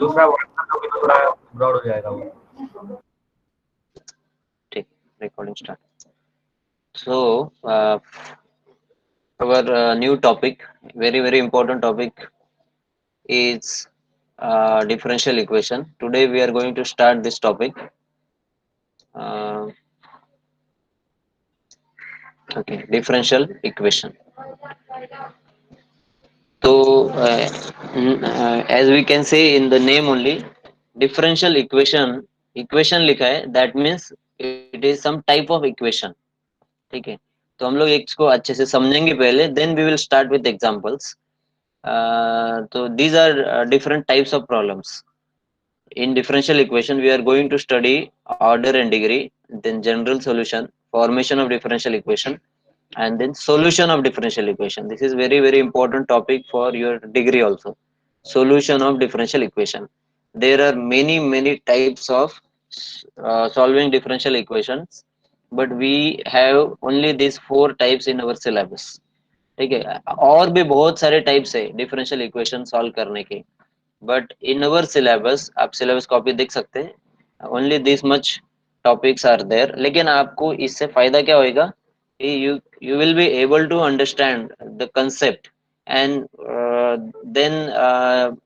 दूसरा WhatsApp दोगे तो थोड़ा ब्रॉड हो जाएगा वो। ठीक, recording start. So our new topic, very important topic, is differential equation. Today we are going to start this topic. uh, okay, differential equation. So as we can say in the name only, differential equation लिखा है, that means it is some type of equation. ठीक है, तो हम लोग इसको अच्छे से समझेंगे पहले, then we will start with examples. So these are different types of problems. In differential equation, we are going to study order and degree, then general solution, formation of differential equation, and then solution of differential equation. This is very important topic for your degree also. Solution of differential equation. There are many types of solving differential equations, but we have only these 4 types in our syllabus. ठीक है, और भी बहुत सारे types है differential equation solve करने के, but in our syllabus, आप सिलेबस कॉपी देख सकते हैं, only this much topics are there. लेकिन आपको इससे फायदा क्या होएगा, you you will be able to understand the concept, and then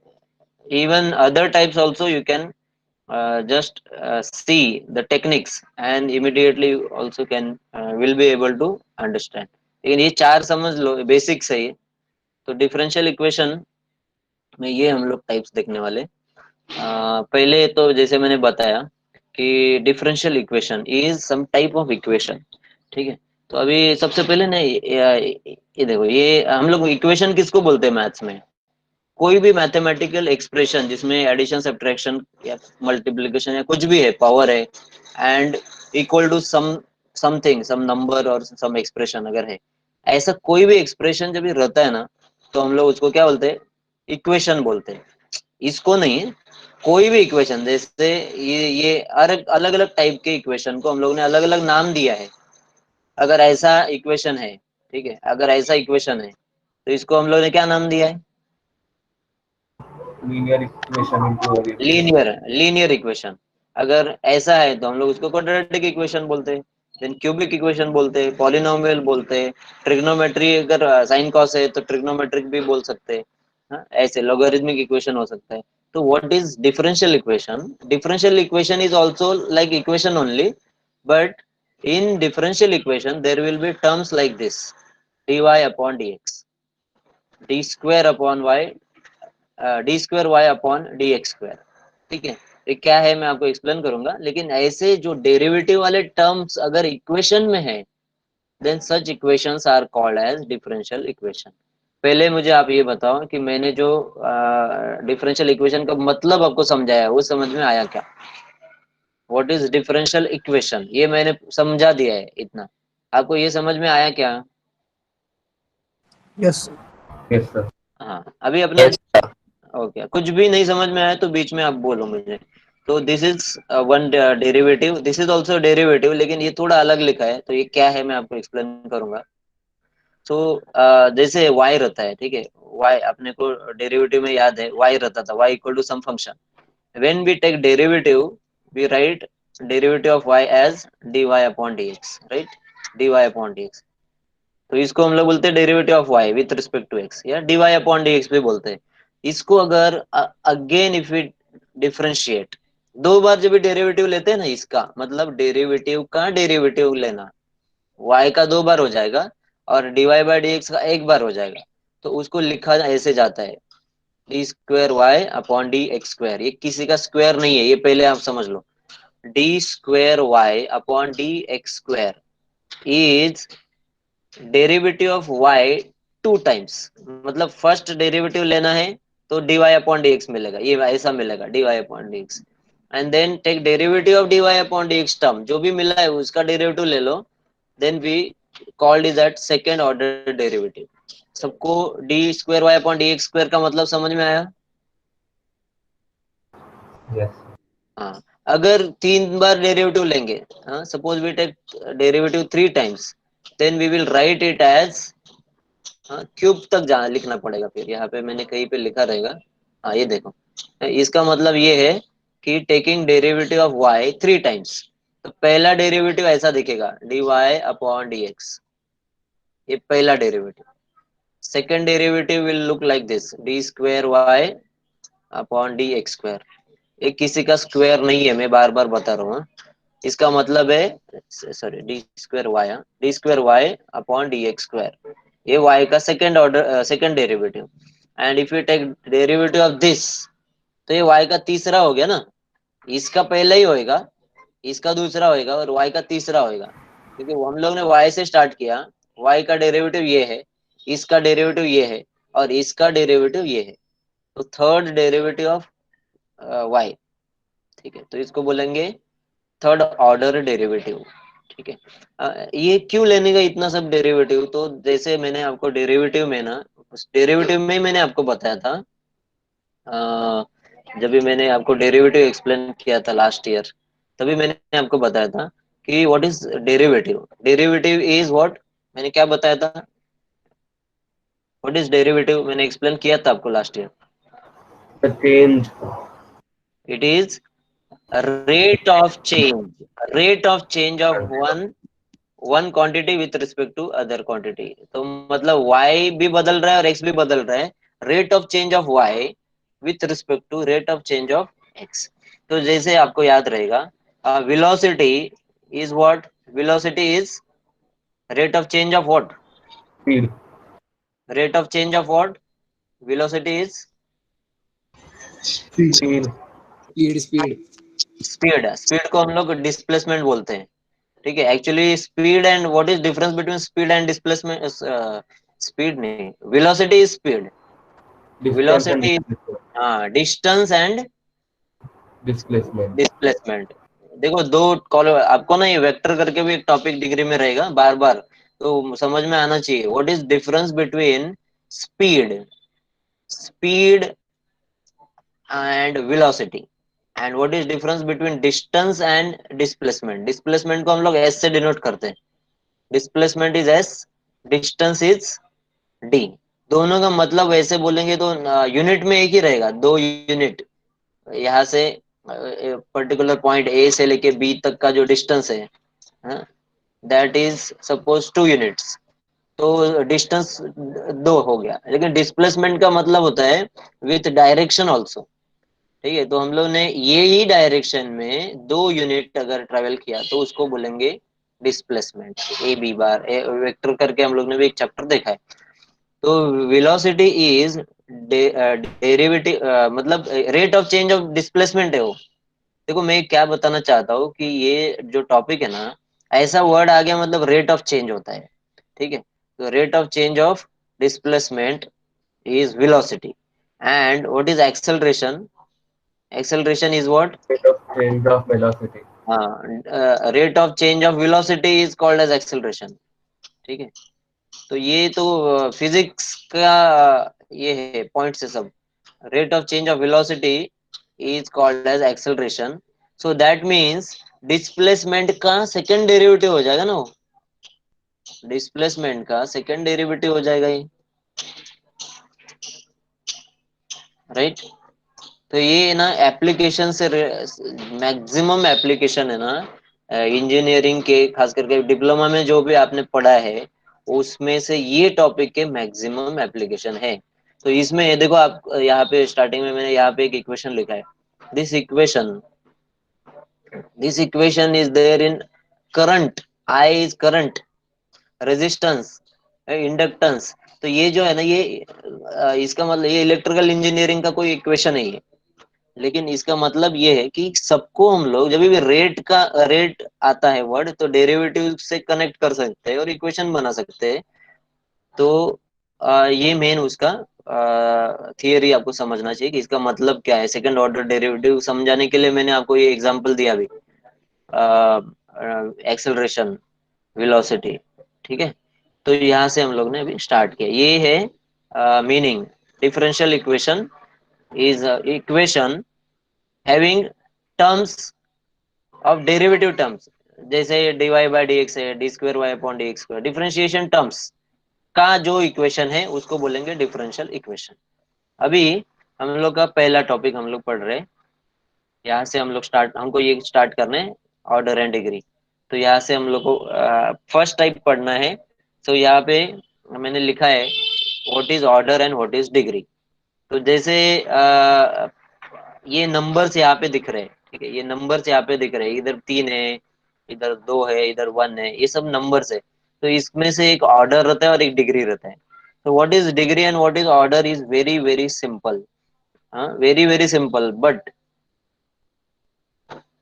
even other types also you can just see the techniques, and immediately you also can will be able to understand. लेकिन ये 4 समझ लो, basics है ये। तो differential equation में ये हम लोग टाइप्स देखने वाले। पहले तो जैसे मैंने बताया कि differential equation is some type of equation. ठीक है, तो अभी सबसे पहले ना ये देखो, ये हम लोग इक्वेशन किसको बोलते हैं मैथ्स में? कोई भी मैथमेटिकल एक्सप्रेशन जिसमें एडिशन, सब्ट्रैक्शन या मल्टीप्लिकेशन या कुछ भी है, पावर है, and equal to something, some number और सम एक्सप्रेशन अगर है, ऐसा कोई भी एक्सप्रेशन जब भी रहता है ना, तो हम लोग उसको क्या बोलते हैं? इक्वेशन बोलते हैं। इसको नहीं, कोई भी इक्वेशन, जैसे ये अलग अलग टाइप के इक्वेशन को हम लोग ने अलग अलग नाम दिया है। अगर ऐसा इक्वेशन है, ठीक है, अगर ऐसा इक्वेशन है तो इसको हम लोग ने क्या नाम दिया है? Linear equation, into linear equation. अगर ऐसा है तो हम लोग उसको क्वाड्रेटिक इक्वेशन बोलते हैं, देन क्यूबिक इक्वेशन बोलते हैं, पॉलिनोमियल बोलते हैं, ट्रिग्नोमेट्री, अगर साइन कॉस है तो ट्रिग्नोमेट्रिक भी बोल सकते हैं। हाँ, ऐसे लॉगरिथमिक इक्वेशन हो सकता है। तो what is differential equation? Differential equation is also like equation only, but in differential equation there will be terms like this: dy upon dx, d square upon y, D square Y upon D x square. ठीक है, ये क्या है मैं आपको explain करूंगा, लेकिन ऐसे जो डेरिवेटिव वाले टर्म्स अगर इक्वेशन में है, then such equations are called as differential equation. पहले मुझे आप ये बताओ कि मैंने जो डिफरेंशियल इक्वेशन का मतलब आपको समझाया, वो समझ में आया क्या? व्हाट इज डिफरेंशियल इक्वेशन, ये मैंने समझा दिया है इतना, आपको ये समझ में आया क्या? यस। Yes sir. हाँ, अभी अपने ओके, कुछ भी नहीं समझ में आया तो बीच में आप बोलो मुझे। तो this is one derivative, this is also derivative, लेकिन ये थोड़ा अलग लिखा है, तो ये क्या है मैं आपको एक्सप्लेन करूंगा। तो जैसे y रहता है, ठीक है, y अपने को डेरिवेटिव में याद है, y रहता था, y equal to some function. When we take derivative, we write derivative of y as dy upon dx, right, dy upon dx। तो इसको हम लोग बोलते हैं derivative of y with respect to x, या dy अपॉन dx भी बोलते हैं। इसको अगर अगेन इफ वी डिफरेंशिएट, 2 बार जब डेरिवेटिव लेते हैं ना, इसका मतलब डेरिवेटिव का डेरिवेटिव लेना, y का 2 बार हो जाएगा और dy बाई dx का 1 बार हो जाएगा। तो उसको लिखा ऐसे जाता है, D square Y upon D x square. ये किसी का स्क्वायर नहीं है, ये पहले आप समझ लो। D square Y upon D x square is derivative of y 2 times. मतलब फर्स्ट डेरिवेटिव लेना है तो dy अपॉन dx मिलेगा, ये ऐसा मिलेगा dy upon dx, and then take derivative of dy upon dx term, जो भी मिला है उसका डेरिवेटिव ले लो, then we called is that second order derivative. सबको d square Y upon D x square का मतलब समझ में आया? यस। हाँ, अगर 3 बार डेरिवेटिव लेंगे, हाँ, suppose we take derivative 3 times, then we will write it as, हाँ, क्यूब तक जहाँ लिखना पड़ेगा, फिर यहाँ पे मैंने कहीं पे लिखा रहेगा। हाँ, ये देखो, इसका मतलब ये है कि taking derivative of y 3 times. तो पहला डेरिवेटिव ऐसा दिखेगा, dy अपॉन dx, ये पहला derivative. Second derivative will look like this, D square Y upon D x square. ये किसी का स्क्वायर नहीं है, मैं बार बार बता रहा हूँ। इसका मतलब है, sorry, D square Y, D square Y upon D x square, ये वाई का second order second derivative. And if you take derivative of this, तो ये वाई का तीसरा हो गया ना। इसका पहला ही होएगा, इसका दूसरा होएगा और वाई का तीसरा होएगा, क्योंकि हम लोग ने वाई से स्टार्ट किया। वाई का डेरिवेटिव ये है, इसका डेरिवेटिव ये है, और इसका डेरिवेटिव ये है। तो थर्ड डेरिवेटिव ऑफ वाई, ठीक है, तो इसको बोलेंगे थर्ड ऑर्डर डेरिवेटिव। ठीक है। ये क्यों लेने का इतना सब डेरिवेटिव? तो जैसे मैंने आपको डेरिवेटिव में ना, उस डेरिवेटिव में ही मैंने आपको बताया था, जब भी मैंने आपको डेरिवेटिव एक्सप्लेन किया था लास्ट ईयर, तभी मैंने आपको बताया था कि what is derivative. Derivative is what, मैंने क्या बताया था, व्हाट इज डेरिवेटिव, मैंने एक्सप्लेन किया था आपको last year. The change. It is rate of change, rate of change of one quantity with respect to other quantity. तो मतलब y भी बदल रहा है और x भी बदल रहा है, rate of change of y with respect to rate of change of x। तो जैसे आपको याद रहेगा, velocity is what, velocity is rate of change of what, Speed. Rate of change of what, velocity is Speed. Speed. Speed. Speed. Speed. Speed को हम लोग displacement बोलते हैं। ठीक है, actually speed and what is difference between speed and displacement, speed नहीं, velocity is speed, Distance and velocity, displacement. हाँ, distance and Displacement. Displacement. देखो दो कॉल आपको ना, ये वेक्टर करके भी एक टॉपिक डिग्री में रहेगा बार बार, तो समझ में आना चाहिए। What is difference between speed, speed and velocity, and what is difference between distance and displacement. Displacement को हम लोग एस से डिनोट करते हैं, displacement is S, distance is D. दोनों का मतलब वैसे बोलेंगे तो यूनिट में एक ही रहेगा, दो यूनिट। यहाँ से पर्टिकुलर पॉइंट ए से लेके बी तक का जो डिस्टेंस है, दैट इज सपोज 2 यूनिट्स, तो डिस्टेंस दो हो गया। लेकिन डिस्प्लेसमेंट का मतलब होता है विथ डायरेक्शन ऑल्सो। ठीक है, तो हम लोग ने ये ही डायरेक्शन में 2 यूनिट अगर ट्रेवल किया तो उसको बोलेंगे displacement. A B bar vector करके हम लोग ने भी एक चैप्टर देखा है। तो वेलोसिटी इज डेरिवेटिव, मतलब rate of change of displacement है वो। देखो मैं क्या बताना चाहता हूँ कि ये जो टॉपिक है ना, ऐसा वर्ड आ गया मतलब रेट ऑफ चेंज होता है। ठीक है, तो rate of change of displacement is velocity. And what is acceleration, acceleration is what, Rate of change of velocity. हाँ, rate of change of velocity is called as acceleration. ठीक है, तो ये तो फिजिक्स का ये है पॉइंट से सब। rate of change of velocity is called as acceleration, so that means displacement का सेकंड डेरिवेटिव हो जाएगा ना वो, डिस्प्लेसमेंट का सेकंड डेरिवेटिव हो जाएगा ये, राइट। तो ये ना एप्लीकेशन से, मैक्सिमम एप्लीकेशन है ना इंजीनियरिंग के, खास करके डिप्लोमा में जो भी आपने पढ़ा है, उसमें से ये टॉपिक के मैक्सिमम एप्लीकेशन है। तो इसमें ये देखो, आप यहाँ पे स्टार्टिंग में मैंने यहाँ पे एक इक्वेशन लिखा है, this equation, this equation is there in current, I is current, resistance, inductance. तो ये जो है ना, ये इसका मतलब ये इलेक्ट्रिकल इंजीनियरिंग का कोई इक्वेशन नहीं है। लेकिन इसका मतलब ये है कि सबको हम लोग जब भी रेट का, रेट आता है वर्ड, तो डेरिवेटिव से कनेक्ट कर सकते हैं और इक्वेशन बना सकते हैं। तो ये मेन उसका थियरी आपको समझना चाहिए कि इसका मतलब क्या है। सेकंड ऑर्डर डेरिवेटिव समझाने के लिए मैंने आपको ये एग्जांपल दिया अभी, एक्सेलरेशन, वेलोसिटी। ठीक है, तो यहाँ से हम लोग ने अभी स्टार्ट किया। ये है meaning, differential equation is equation having terms of derivative terms, जैसे dy बाई डी एक्स है, D square Y upon D x square, differentiation terms का जो इक्वेशन है उसको बोलेंगे डिफरेंशियल इक्वेशन। अभी हम लोग का पहला टॉपिक हम लोग पढ़ रहे हैं। यहाँ से हम लोग हमको ये स्टार्ट करना है, ऑर्डर एंड डिग्री। तो यहाँ से हम लोग को फर्स्ट टाइप पढ़ना है। तो यहाँ पे मैंने लिखा है what is order and what is degree. तो जैसे ये नंबर्स यहाँ पे दिख रहे हैं, ठीक है, ये नंबर्स यहाँ पे दिख रहे हैं, इधर 3 है, इधर 2 है, इधर 1 है, ये सब नंबर्स है। तो इसमें से एक ऑर्डर रहता है और एक डिग्री रहता है। तो what is degree and what is order is very very simple. हाँ, very very simple, but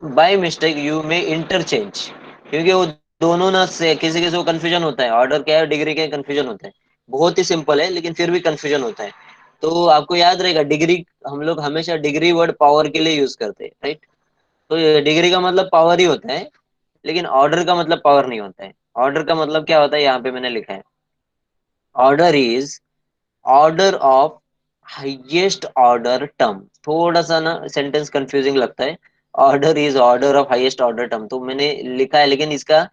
by mistake you में इंटरचेंज, क्योंकि वो दोनों ना से किसी किसी को कंफ्यूजन होता है, ऑर्डर क्या है डिग्री क्या है, कंफ्यूजन होता है। बहुत ही सिंपल है लेकिन फिर भी कंफ्यूजन होता है। तो आपको याद रहेगा डिग्री, हम लोग हमेशा डिग्री वर्ड पावर के लिए यूज करते हैं, राइट। तो डिग्री का मतलब पावर ही होता है, लेकिन ऑर्डर का मतलब पावर नहीं होता है। ऑर्डर का मतलब क्या होता है, यहाँ पे मैंने लिखा है, order is order of highest order term. थोड़ा सा ना सेंटेंस कंफ्यूजिंग लगता है, order is order of highest order term तो मैंने लिखा है, लेकिन इसका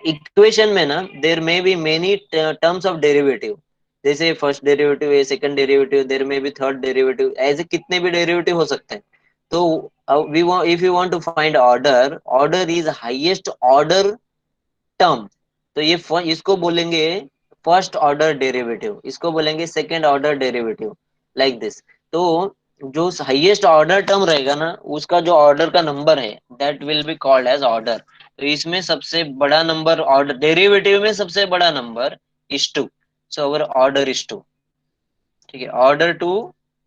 इक्वेशन में ना there may be many terms of derivative. जैसे फर्स्ट डेरिवेटिव है, second derivative, there may be third derivative, ऐसे कितने भी डेरिवेटिव हो सकते हैं। तो we if you want to find order, order is highest order term. तो ये इसको बोलेंगे फर्स्ट ऑर्डर डेरिवेटिव, इसको बोलेंगे second order derivative, like this. तो जो हाईएस्ट ऑर्डर टर्म रहेगा ना, उसका जो ऑर्डर का नंबर है that will be called as order. तो इसमें सबसे बड़ा नंबर, ऑर्डर डेरिवेटिव में सबसे बड़ा number is 2। So our order is 2। ठीक है, ऑर्डर 2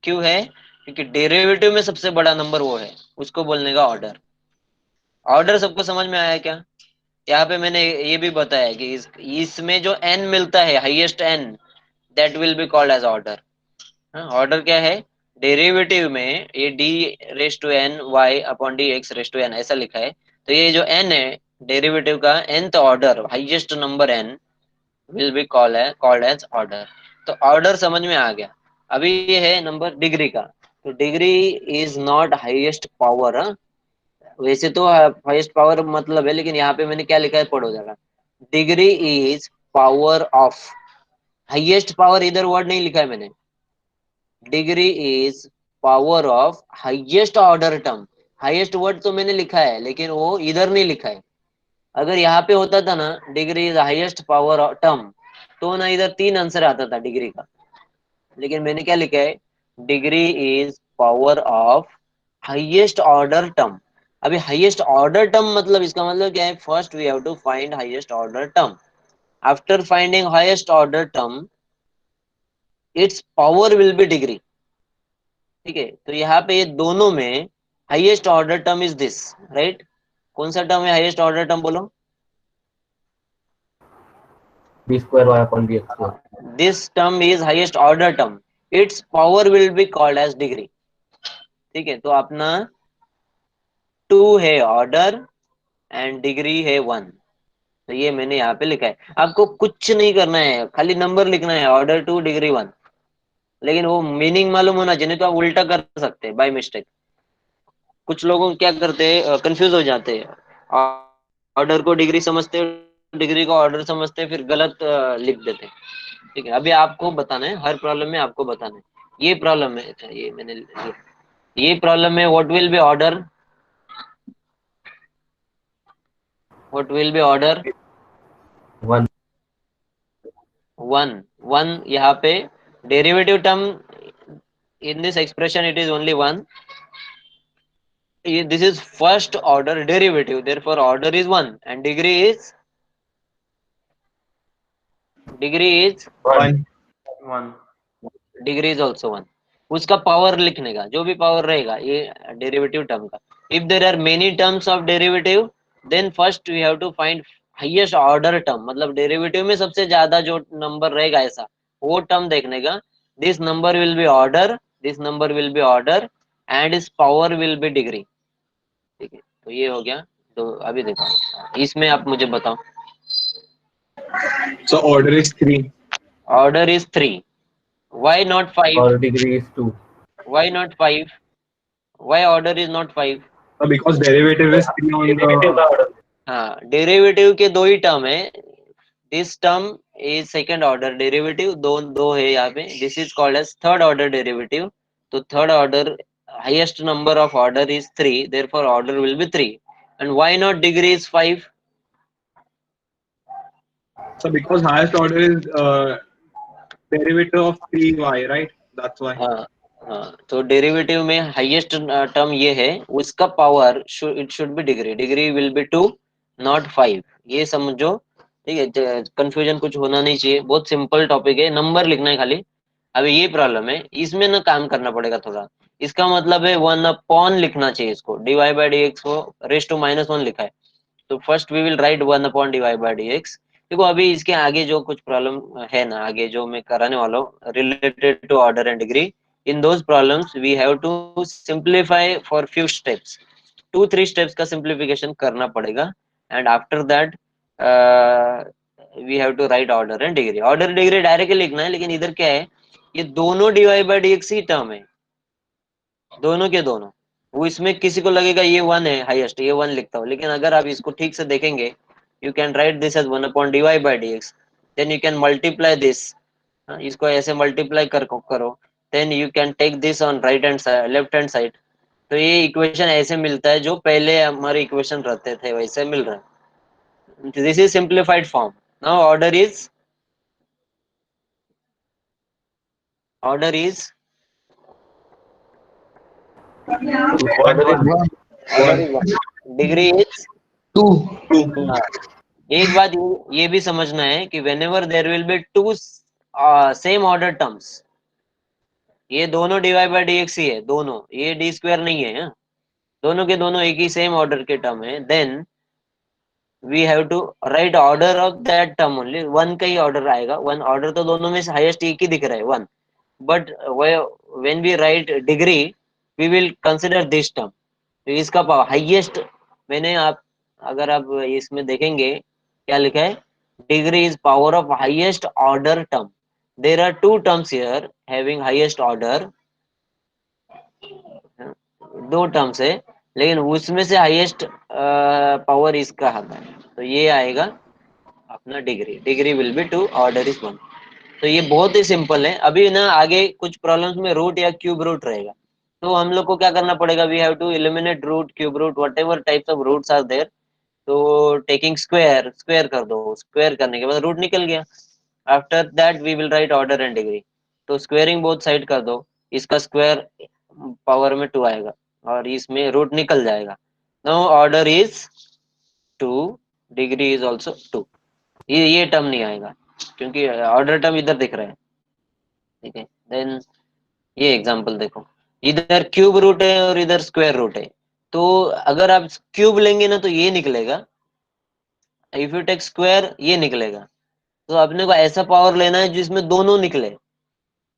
क्यों है, क्योंकि डेरिवेटिव में सबसे बड़ा नंबर वो है, उसको बोलने का ऑर्डर। ऑर्डर सबको समझ में आया क्या। यहाँ पे मैंने ये भी बताया कि इसमें जो n मिलता है, highest n, that will be called as order. Order क्या है, डेरिवेटिव में ये d raise to n y upon D x raise to n ऐसा लिखा है। तो ये जो n है डेरिवेटिव का nth order, highest number n will be called as order. तो ऑर्डर समझ में आ गया। अभी ये है नंबर डिग्री का। तो degree is not highest power. वैसे तो हाईएस्ट पावर मतलब है, लेकिन यहाँ पे मैंने क्या लिखा है पढ़ो जरा। Degree is power of, highest power इधर वर्ड नहीं लिखा है मैंने। Degree is power of highest order term. Highest word तो मैंने लिखा है, लेकिन वो इधर नहीं लिखा है। अगर यहाँ पे होता था ना degree is highest power term, तो ना इधर 3 आंसर आता था डिग्री का। लेकिन मैंने क्या लिखा है, degree is power of highest order term. अभी हाईएस्ट ऑर्डर टर्म मतलब इसका मतलब क्या है, first we have to find highest order term. After finding highest order term, its power will be degree. ठीक है, तो यहाँ पे ये दोनों में highest order term is this, right. कौन सा टर्म है हाईएस्ट ऑर्डर टर्म बोलो। B square Y upon b x square. This term is highest order term, its power will be called as degree. ठीक है, तो अपना 2 है ऑर्डर एंड डिग्री है 1। तो ये मैंने यहाँ पे लिखा है। आपको कुछ नहीं करना है, खाली नंबर लिखना है, ऑर्डर 2 डिग्री 1। लेकिन वो मीनिंग मालूम होना चाहिए, नहीं तो आप उल्टा कर सकते हैं बाय मिस्टेक। कुछ लोगों क्या करते हैं, कंफ्यूज हो जाते हैं, ऑर्डर को डिग्री समझते हैं, डिग्री को ऑर्डर समझते हैं, फिर गलत लिख देते हैं। ठीक है, अभी आपको बताना है, हर प्रॉब्लम में आपको बताना है। ये प्रॉब्लम है, अच्छा ये मैंने ये प्रॉब्लम में what will be order, what will be order 1। 1। 1 यहाँ पे derivative term in this expression it is only 1। this is first order derivative, therefore order is 1 and degree is one. One. Degree is also 1। उसका power लिखने का, जो भी power रहेगा ये derivative term का। If there are many terms of derivative, then first we have to find highest order term, मतलब derivative में सबसे ज्यादा जो नंबर रहेगा ऐसा वो टर्म देखने का। This number will be order, this number will be order and इस पावर विल बी डिग्री। ठीक है, तो ये हो गया। तो अभी देखो इसमें आप मुझे बताओ। So order is 3. Order is 3, why not 5, और degree is 2। Why not 5, why order is not 5। Because derivative is 3 on derivative का the. ऑर्डर। हाँ, डेरिवेटिव के दो ही टर्म है। This term is second order derivative, दो दो है यहाँ पे, this is called as third order derivative. तो third order highest number of order is 3, therefore order will be 3. And why not degree is 5? So because highest order is derivative of 3y, right? That's why. हाँ हाँ, तो derivative में highest term ये है, उसका power it should be degree, degree will be 2 not 5, ये समझो। ठीक है, कंफ्यूजन कुछ होना नहीं चाहिए, बहुत सिंपल टॉपिक है, नंबर लिखना है खाली। अभी ये प्रॉब्लम है, इसमें ना काम करना पड़ेगा थोड़ा। इसका मतलब है 1/, लिखना चाहिए इसको, dy बाई डी एक्स को रेस टू -1 लिखा है, तो first we will write 1/dy by d x. देखो अभी इसके आगे जो कुछ प्रॉब्लम है ना, आगे जो मैं कराने वाला हूँ related to order and degree, in those problems we have to simplify for few steps, 2-3 steps का सिंप्लीफिकेशन करना पड़ेगा। And after that we have to write order and degree. Order degree directly लिखना है, लेकिन इधर क्या है, ये दोनों dy बाई डी एक्स ही टर्म है, दोनों के दोनों। वो इसमें किसी को लगेगा ये 1 है हाईएस्ट, ये 1 लिखता हूँ, लेकिन अगर आप इसको ठीक से देखेंगे, you can write this as 1/dy by d x, then you can multiply this, इसको ऐसे मल्टीप्लाई करो, then you can take this on right hand side, left hand side, तो ये इक्वेशन ऐसे मिलता है, जो पहले हमारे इक्वेशन रहते थे वैसे मिल रहा है। This is simplified form. Now order is Order is One. Order is 1, degree is 2. 2. हाँ। एक बात ये भी समझना है कि whenever there will be two same order terms, ये दोनों dy बाई डी एक्स ही है, दोनों, ये डी स्क्वायर नहीं है, हाँ? दोनों के दोनों एक ही सेम ऑर्डर के टर्म है, then we have to write order of that term only, 1 का ही ऑर्डर आएगा, 1 ऑर्डर तो दोनों में से हाईएस्ट एक ही दिख रहा है 1, but when we write degree we will consider this term, तो इसका पावर हाईएस्ट, मैंने आप अगर आप इसमें देखेंगे क्या लिखा है, degree is power of highest order term, there are 2 terms here having highest order, 2 terms है, लेकिन उसमें से हाईएस्ट पावर इसका आता है, तो ये आएगा अपना degree, degree will be 2, order is 1। तो ये बहुत ही सिंपल है। अभी ना आगे कुछ प्रॉब्लम्स में रूट या क्यूब रूट रहेगा, तो हम लोग को क्या करना पड़ेगा, we have to eliminate root, cube root, whatever types of roots are there, तो टेकिंग स्क्वायर, स्क्वायर कर दो, स्क्वायर करने के बाद रूट निकल गया, after that we will write order and degree, तो स्क्वायरिंग बोथ साइड कर दो, इसका स्क्वायर पावर में 2 आएगा और इसमें रूट निकल जाएगा। Now order is 2, degree is also 2, ये टर्म नहीं आएगा क्योंकि ऑर्डर टर्म इधर दिख रहा है। ठीक है, देन ये एग्जांपल देखो, इधर क्यूब रूट है और इधर स्क्वायर रूट है, तो अगर आप क्यूब लेंगे ना तो ये निकलेगा, इफ यू टेक स्क्वायर ये निकलेगा, तो अपने को ऐसा पावर लेना है जिसमें दोनों निकले।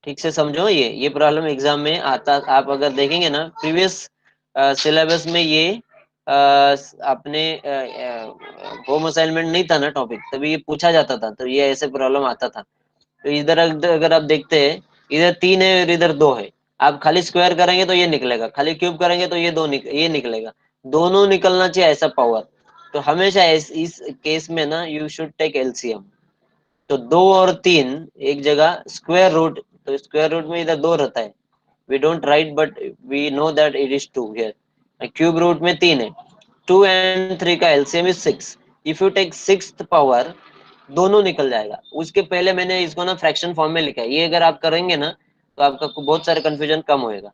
ठीक से समझो, ये प्रॉब्लम एग्जाम में आता, आप अगर देखेंगे ना प्रीवियस सिलेबस में, ये अपने होम असाइनमेंट नहीं था ना टॉपिक, तभी ये पूछा जाता था, तो ये ऐसे प्रॉब्लम आता था। तो इधर अगर आप देखते हैं, इधर 3 है और इधर 2 है, आप खाली स्क्वायर करेंगे तो ये निकलेगा, खाली क्यूब करेंगे तो ये निकलेगा, दोनों निकलना चाहिए ऐसा पावर। तो हमेशा इस केस में ना यू शुड टेक एलसीएम, तो 2 और 3 एक जगह स्क्वायर रूट, तो स्क्वायर रूट में इधर 2 रहता है, we don't write but we know that it is 2 here, cube root में 3 है, 2 एंड 3 का LCM is 6, if you take 6th power दोनों निकल जाएगा। उसके पहले मैंने इसको ना फ्रैक्शन फॉर्म में लिखा है, ये अगर आप करेंगे ना तो आपका बहुत सारे कंफ्यूजन कम होएगा।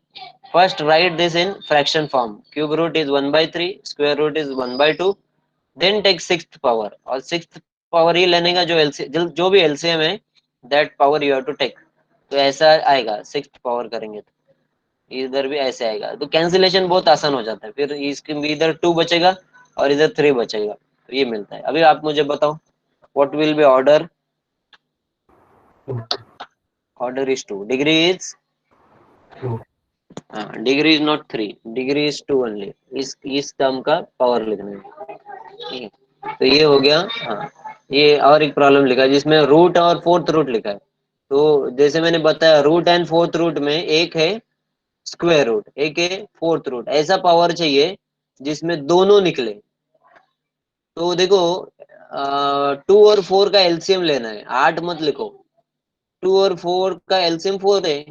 First write this in fraction form, cube root is 1/3, square root is 1/2, then take 6th power, और 6th पावर ही लेने का जो जो भी एलसीएम है, that power you have to take, तो ऐसा आएगा 6th पावर करेंगे तो इधर भी ऐसे आएगा, तो कैंसिलेशन बहुत आसान हो जाता है, फिर इसके इधर 2 बचेगा और इधर 3 बचेगा, तो ये मिलता है। अभी आप मुझे बताओ what will be order? Order is 2, degree is 2. degree is not 3, degree is 2 only, इस टर्म का पावर लिखना है। ठीक है, तो ये हो गया। हाँ, ये और एक प्रॉब्लम लिखा है जिसमें रूट और 4th रूट लिखा है, तो जैसे मैंने बताया रूट एंड 4th रूट में एक है स्क्वायर रूट, एक है 4th रूट, ऐसा पावर चाहिए जिसमें दोनों निकले। तो देखो 2 और 4 का एलसीएम लेना है, 8 मत लिखो, 2 और 4 का एलसीएम 4 है,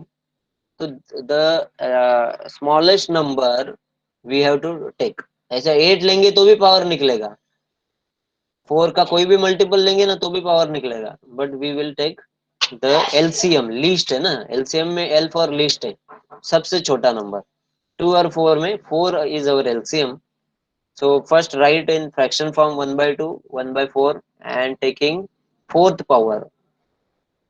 तो the smallest number we have to take. ऐसा 8 लेंगे तो भी पावर निकलेगा, 4 का कोई भी मल्टीपल लेंगे ना तो भी पावर निकलेगा, but we will take the LCM, least है ना, एलसीएम में एल फॉर लीस्ट है, सबसे छोटा नंबर। 2 और 4 में 4 is our LCM. So first write in fraction form 1/2, 1/4 and taking fourth power.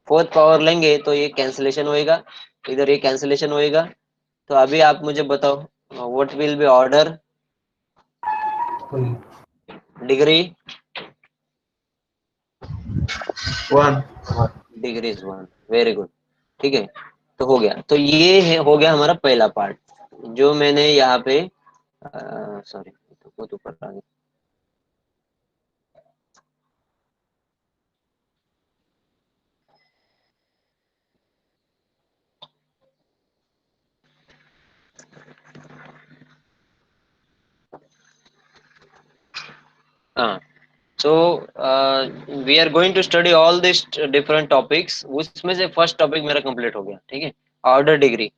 Fourth power लेंगे तो ये कैंसिलेशन होएगा, इधर ये कैंसिलेशन होएगा। तो अभी आप मुझे बताओ what will be order, degree, 1. Degree is 1, very good. ठीक है, तो हो गया। तो ये है, हो गया हमारा पहला पार्ट जो मैंने यहाँ पे सॉरी बहुत ऊपर आ गया। हाँ, so we are going to study all these different topics। उसमें से फर्स्ट टॉपिक मेरा कंप्लीट हो गया, ठीक है, ऑर्डर डिग्री।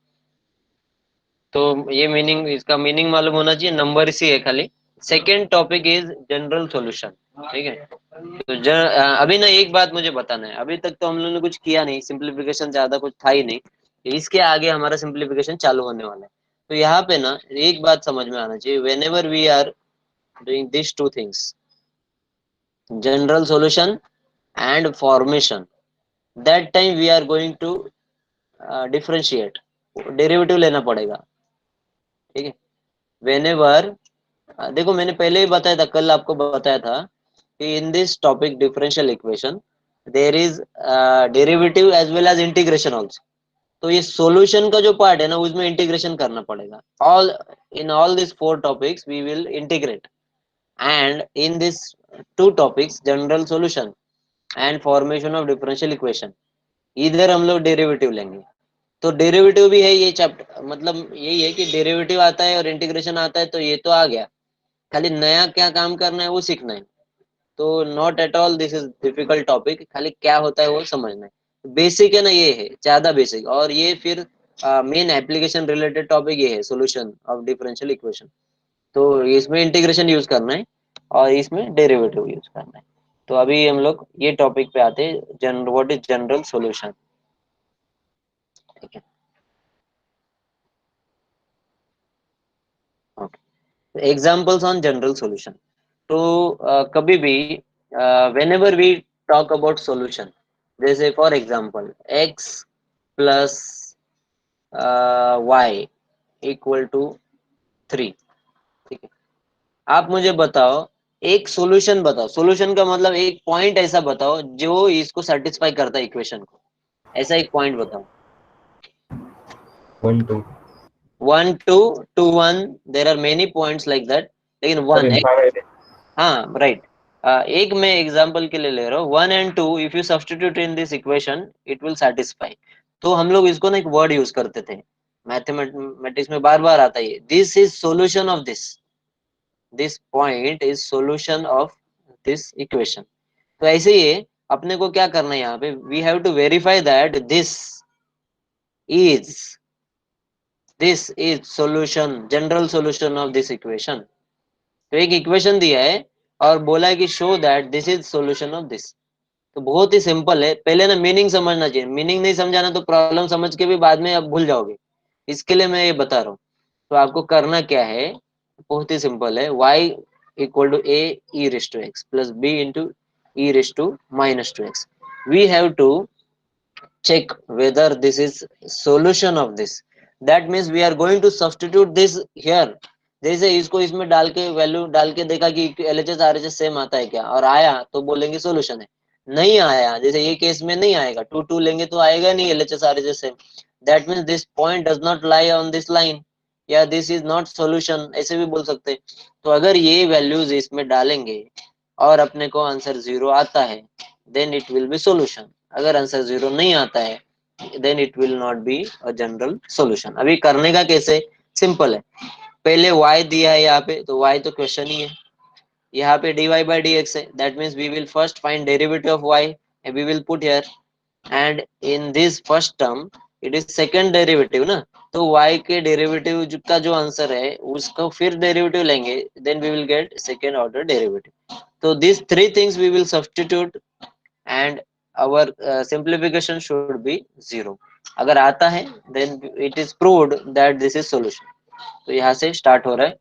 तो ये मीनिंग, इसका मीनिंग मालूम होना चाहिए, नंबर ही है खाली। Second topic is general solution, ठीक है। तो अभी ना एक बात मुझे बताना है, अभी तक तो हम लोगों ने कुछ किया नहीं, सिंप्लीफिकेशन ज्यादा कुछ था ही नहीं, इसके आगे हमारा सिंप्लीफिकेशन चालू होने वाला है। तो यहाँ पे ना एक बात समझ में आना चाहिए, whenever we are doing this two things, general solution and formation, that time we are going to differentiate, derivative लेना पड़ेगा, ठीक है। whenever देखो मैंने पहले ही बताया था, कल आपको बताया था कि in this topic differential equation there is derivative as well as integration also. तो ये सॉल्यूशन का जो पार्ट है ना उसमें इंटीग्रेशन करना पड़ेगा। All in all this 4 topics we will integrate, and in this 2 topics general solution and formation of differential equation, इधर हम लोग डेरिवेटिव लेंगे। तो डेरिवेटिव भी है ये चैप्टर, मतलब यही है कि डेरिवेटिव आता है और इंटीग्रेशन आता है, तो ये तो आ गया, खाली नया क्या काम करना है वो सीखना है। तो not at all this is difficult topic, खाली क्या होता है वो समझना है। बेसिक है ना, ये है ज्यादा बेसिक, और ये फिर मेन एप्लीकेशन रिलेटेड टॉपिक ये है, सॉल्यूशन ऑफ डिफरेंशियल इक्वेशन। तो इसमें इंटीग्रेशन यूज करना है और इसमें डेरिवेटिव यूज करना है। तो अभी हम लोग ये टॉपिक पे आते हैं, व्हाट इज जनरल सॉल्यूशन, ठीक है। Okay, examples on general solution. तो कभी भी whenever we talk about solution, जैसे for example x plus y equal to 3, ठीक है। आप मुझे बताओ, एक सॉल्यूशन बताओ, सॉल्यूशन का मतलब एक पॉइंट ऐसा बताओ जो इसको सेटिस्फाई करता है इक्वेशन को, ऐसा एक पॉइंट बताओ। 1 2 1 2 2 1, there are many points like that, लेकिन सर वन, इनफाइनाइट है। हाँ राइट। एक मैं एग्जांपल के लिए ले रहा हूँ, 1 and 2 if you substitute in this equation it will satisfy. तो हम लोग इसको ना एक वर्ड यूज करते थे, मैथमेटिक्स में बार बार आता है, this is solution of this point is solution of this equation. तो ऐसे ही है, अपने को क्या करना है यहाँ पे, we have to verify that is this is solution, general solution of this equation. तो एक इक्वेशन दिया है और बोला है कि show that this is solution of this. तो बहुत ही सिंपल है, पहले ना मीनिंग समझना चाहिए, मीनिंग नहीं समझाना तो प्रॉब्लम समझ के भी बाद में अब भूल जाओगे, इसके लिए मैं ये बता रहा हूँ। तो आपको करना क्या है, बहुत ही सिंपल है, y equal to a e raise to x plus b into e raise to minus two x. We have to check whether this is solution of this, that means we are going to substitute this here। जैसे इसको इसमें डाल के value डाल के देखा कि LHS RHS same आता है क्या, और आया तो बोलेंगे सॉल्यूशन है। नहीं आया, जैसे ये केस में नहीं आएगा, 2 2 लेंगे तो आएगा नहीं LHS RHS same, that means this point does not lie on this line, या दिस इज नॉट सॉल्यूशन, ऐसे भी बोल सकते हैं। तो अगर ये वैल्यूज इसमें डालेंगे और अपने को आंसर 0 आता है, then it will be solution. अगर आंसर 0 नहीं आता है, then it will not be a general solution. अभी करने का कैसे, सिंपल है, पहले y दिया है यहाँ पे, तो y तो क्वेश्चन ही है, यहाँ पे dy by dx है, that means we will first find derivative of y and we will put here, and in this first term it is second derivative ना, तो y के डेरिवेटिव का जो आंसर है उसको फिर डेरिवेटिव लेंगे, then we will get second order derivative. तो this three things we will substitute and our simplification should be 0. अगर आता है then it is proved that this is solution. तो यहाँ से स्टार्ट हो रहा है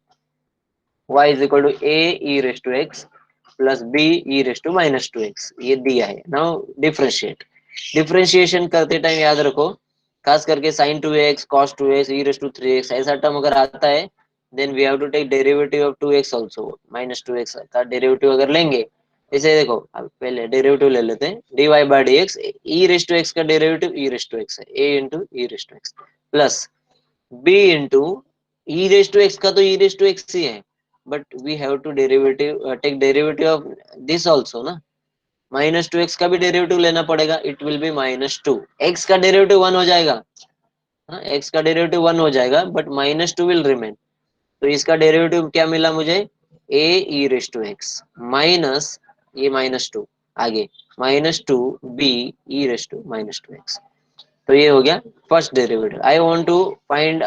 y is equal to a e raise to x plus b e raise to minus two x, ये दिया है. Now differentiate. डिफरेंशिएशन करते टाइम याद रखो, खास करके sin 2x cos 2x e raise to 3x ऐसा टर्म अगर आता है then we have to take derivative of 2x also. Minus 2x का डेरिवेटिव अगर लेंगे, जैसे देखो अब पहले डेरिवेटिव ले लेते हैं, dy by dx e raise to x का derivative e raise to x है, a into e raise to x plus b into e raise to x का तो e रेस टू x ही है, but we have to derivative take derivative of this also ना. Minus two x का भी derivative लेना पड़ेगा, it will be minus two. X का डेरिवेटिव 1 हो जाएगा, हाँ एक्स का डेरिवेटिव 1 हो जाएगा but minus two will remain. तो इसका डेरिवेटिव क्या मिला मुझे, a e raise to x minus ये माइनस टू, आगे minus two b e raise to minus two x. तो ये हो गया first derivative. I want to find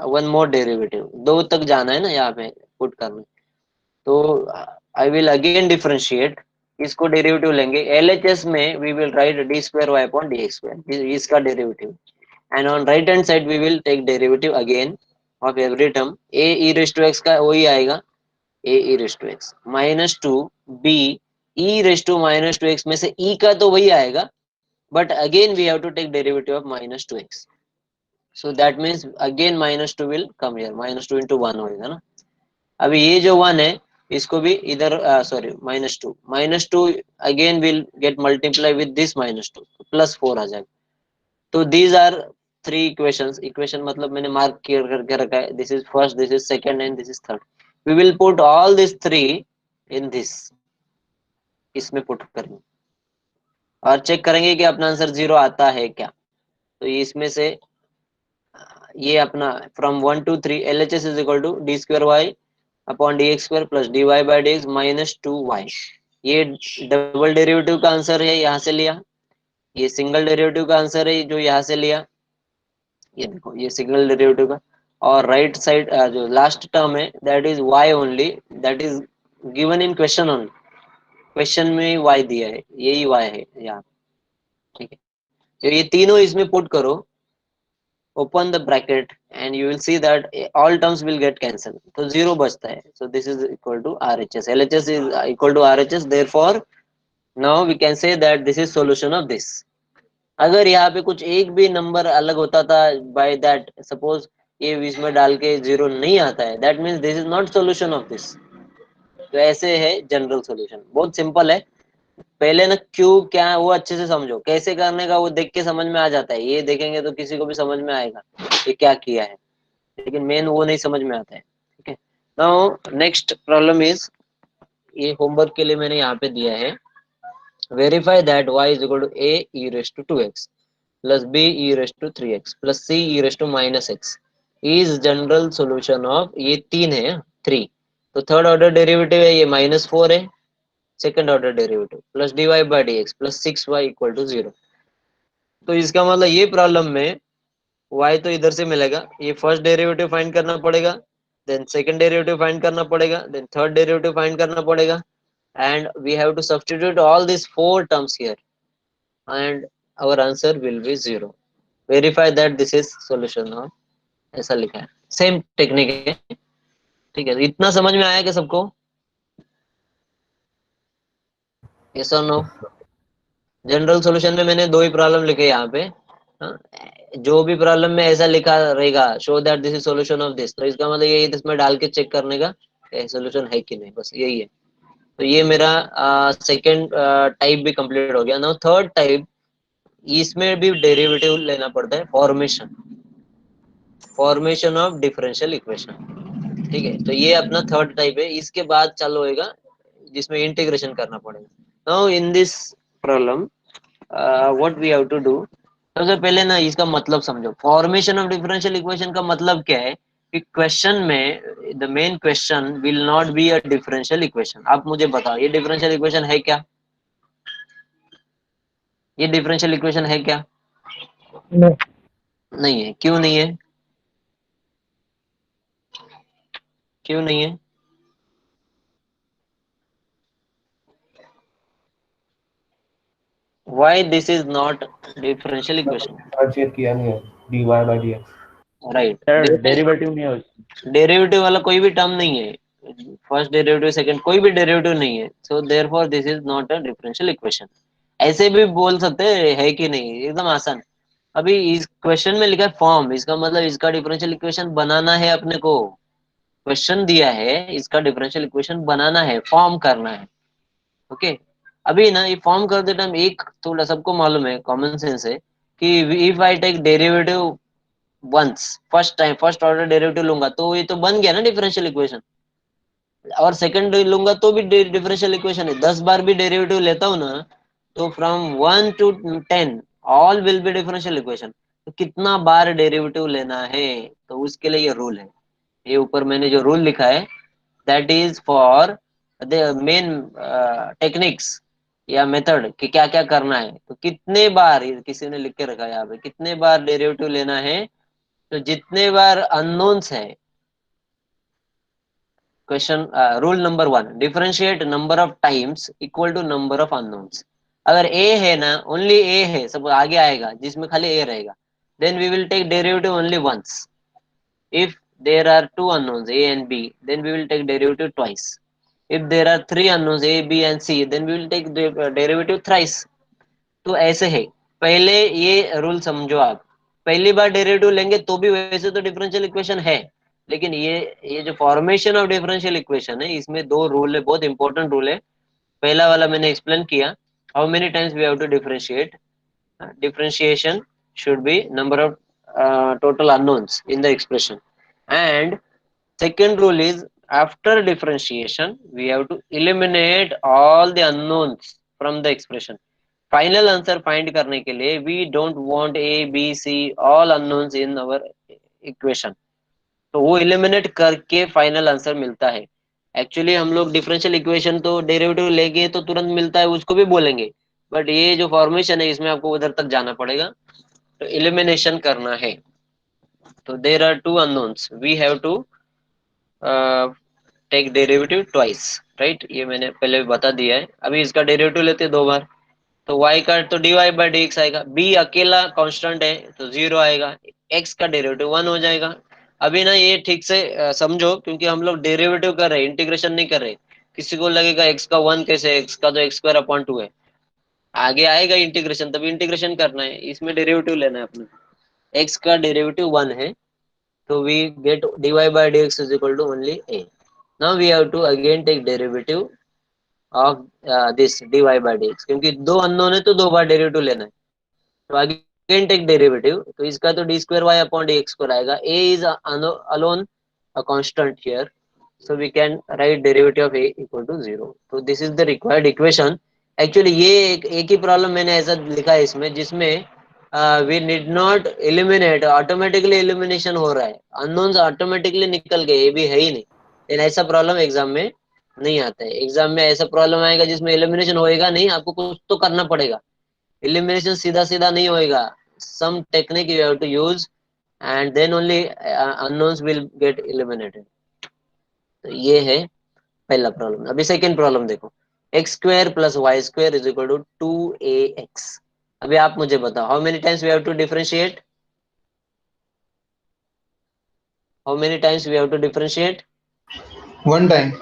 one more derivative. दो तक जाना है ना यहाँ पे पुट करना. तो आई विल अगेन डिफरेंशिएट. इसको डेरिवेटिव लेंगे, एलएचएस में we will write d square Y upon D x square, इसका derivative. And on right hand side we will take derivative again of every term. A e raise to x का वही आएगा, a e raise to x minus two b e raise to minus two x में से e का तो वही आएगा, but again we have to take derivative of minus two x. So that means again minus two will come here, minus two into one होगा ना. अभी ये जो वन है इसको भी इधर sorry minus two again will get multiply with this minus two, plus four आ जाएगा. तो these are three equations. Equation मतलब मैंने मार्क करके रखा है, this is first, this is second and this is third. We will put all this three in this, इसमें put करेंगे और चेक करेंगे कि अपना आंसर 0 आता है क्या. तो इसमें से ये अपना from 1 to 3 LHS is equal to d square Y upon D x square plus d y by d x minus two y. ये डबल डेरिवेटिव का आंसर है, यहाँ से लिया. ये सिंगल डेरिवेटिव का आंसर है जो यहाँ से लिया. ये देखो ये सिंगल डेरिवेटिव का. और राइट साइड जो लास्ट टर्म है that is y only, that is given in question only. Question में y दिया है, यही y है यहाँ. ठीक है, तो ये तीनों इसमें पुट करो, open the bracket and you will see that all terms will get cancelled. तो 0 बचता है. So this is equal to RHS. LHS is equal to RHS. Therefore now we can say that this is solution of this. अगर यहाँ पे कुछ एक भी number अलग होता था by that, suppose ये इसमें डाल के 0 नहीं आता है, that means this is not solution of this. तो ऐसे है जनरल सॉल्यूशन. बहुत सिंपल है. पहले ना क्यों क्या है वो अच्छे से समझो, कैसे करने का वो देख के समझ में आ जाता है. ये देखेंगे तो किसी को भी समझ में आएगा ये क्या किया है, लेकिन मेन वो नहीं समझ में आता है. ठीक है, नाउ नेक्स्ट प्रॉब्लम इज, ये होमवर्क के लिए मैंने यहाँ पे दिया है, verify that y is equal to a e raise to 2x plus b e raise to 3x plus c e raise to minus x is general solution of, ये तीन है 3. तो थर्ड ऑर्डर डेरिवेटिव है ये minus 4 है, second order derivative plus dy by d x plus 6y equal to 0. तो इसका मतलब ये प्रॉब्लम में y तो इधर से मिलेगा, ये फर्स्ट डेरिवेटिव फाइंड करना पड़ेगा, देन सेकंड डेरिवेटिव फाइंड करना पड़ेगा, देन थर्ड डेरिवेटिव फाइंड करना पड़ेगा, and we have to substitute all this four terms here and our answer will be 0. Verify that this is solution of, ऐसा लिखा है. Same technique है. ठीक है, इतना समझ में आया क्या सबको? यस और नो? जनरल सॉल्यूशन में मैंने दो ही प्रॉब्लम लिखे यहाँ पे. हाँ, जो भी प्रॉब्लम में ऐसा लिखा रहेगा show that this is solution of this, तो इसका मतलब यही इसमें डाल के चेक करने का सॉल्यूशन है कि नहीं, बस यही है. तो ये मेरा सेकंड टाइप भी कंप्लीट हो गया. नाउ थर्ड टाइप, इसमें भी डेरिवेटिव लेना पड़ता है, फॉर्मेशन ऑफ डिफरेंशियल इक्वेशन. ठीक है, तो ये अपना थर्ड टाइप है. इसके बाद चालू होएगा जिसमें इंटीग्रेशन करना पड़ेगा. Now in this problem what we have to do, सबसे पहले ना इसका मतलब समझो. फॉर्मेशन ऑफ डिफरेंशियल इक्वेशन का मतलब क्या है कि क्वेश्चन में the main question will not be a differential equation. आप मुझे बताओ ये डिफरेंशियल इक्वेशन है क्या? ये डिफरेंशियल इक्वेशन है क्या? नहीं. नहीं है। क्यों नहीं है? क्यों नहीं है? Why this is not differential equation? Differentiate किया नहीं है dy by dx। Right. Sir This is derivative नहीं है उसमें। डेरिवेटिव वाला कोई भी टर्म नहीं है, फर्स्ट डेरिवेटिव सेकंड कोई भी डेरिवेटिव नहीं है, so therefore this is not a differential equation. ऐसे भी बोल सकते हैं, है कि नहीं, एकदम आसान। अभी इस क्वेश्चन में लिखा है फॉर्म, इसका मतलब इसका डिफरेंशियल इक्वेशन बनाना है अपने को। क्वेश्चन दिया है, इसका डिफरेंशियल इक्वेशन बनाना है, फॉर्म करना है। ओके। अभी ना ये फॉर्म करते टाइम एक थोड़ा सबको मालूम है, कॉमन सेंस है कि if I take derivative once, first time first order derivative लूंगा तो ये तो बन गया ना डिफरेंशियल इक्वेशन, और सेकंड लूंगा तो भी डिफरेंशियल इक्वेशन है। 10 बार भी डेरिवेटिव लेता हूँ ना, तो from 1 to 10 all will be differential equation. तो कितना बार डेरिवेटिव लेना है, तो उसके लिए ये रूल है। ये ऊपर मैंने जो रूल लिखा है, that is for the main techniques या मेथड कि क्या क्या करना है। तो कितने बार, ये किसी ने लिख के रखा है यहाँ पे, कितने बार डेरिवेटिव लेना है, तो जितने बार अननोन्स है। Question rule number 1, differentiate number of times equal to number of unknowns. अगर ए है ना, ओनली ए है, सब आगे आएगा जिसमें खाली ए रहेगा, then we will take derivative only once. If there are two unknowns a and b, then we will take derivative twice. If there are three unknowns a b and c, then we will take derivative thrice. तो ऐसे है। पहले ये rule समझो आप, पहली बार derivative लेंगे तो भी वैसे तो डिफरेंशियल इक्वेशन है, लेकिन ये जो फॉर्मेशन ऑफ डिफरेंशियल इक्वेशन है, इसमें दो रूल है, बहुत इंपॉर्टेंट रूल है। पहला वाला मैंने एक्सप्लेन किया, how many times we have to differentiate. Differentiation should be number of total unknowns in the expression. And second rule is, after differentiation we have to eliminate all the unknowns from the expression. Final answer find करने के लिए we don't want A B C all unknowns in our equation. तो वो eliminate करके final answer मिलता है। Actually हम लोग डिफरेंशियल इक्वेशन तो डेरिवेटिव लेंगे तो तुरंत मिलता है, उसको भी बोलेंगे, बट ये जो फॉर्मेशन है इसमें आपको उधर तक जाना पड़ेगा, तो इलिमिनेशन करना है। तो there are two unknowns, we have to take derivative twice, right. ये मैंने पहले भी बता दिया है। अभी इसका डेरिवेटिव लेते हैं 2 बार, तो y का तो dy बाई dx आएगा। b अकेला कांस्टेंट है तो 0 आएगा, x का डेरिवेटिव 1 हो जाएगा। अभी ना ये ठीक से समझो, क्योंकि हम लोग डेरिवेटिव कर रहे हैं, इंटीग्रेशन नहीं कर रहे। किसी को लगेगा x का 1 कैसे, x का तो एक्स स्क्वायर अपॉन 2 है। आगे आएगा इंटीग्रेशन, तभी इंटीग्रेशन करना है, इसमें डेरिवेटिव लेना है अपने। x का डेरिवेटिव 1 है, तो we get dy by dx is equal to only a। Now we have to again take derivative of this dy by dx, क्योंकि दो अननोन है तो 2 बार डेरिवेटिव लेना है। तो अगेन टेक डेरिवेटिव, तो इसका तो d square Y upon D x square आएगा। A is alone a constant here, so we can write derivative of a equal to 0। तो this is the required equation। Actually ये एक ही problem मैंने ऐसा लिखा है इसमें, जिसमें we need not eliminate, automatically elimination हो रहा है, अननोन्स ऑटोमेटिकली निकल गए, ये भी है ही नहीं। लेकिन ऐसा प्रॉब्लम एग्जाम में नहीं आता है। एग्जाम में ऐसा प्रॉब्लम आएगा जिसमें एलिमिनेशन होएगा नहीं, आपको कुछ तो करना पड़ेगा। एलिमिनेशन सीधा सीधा नहीं होएगा, some technique you have to use, and then only unknowns will get eliminated। तो ये है पहला प्रॉब्लम। अभी सेकंड प्रॉब्लम देखो, x square plus y square is equal to 2ax। अभी आप मुझे बताओ, how many times we have to differentiate, how many times we have to differentiate? One time.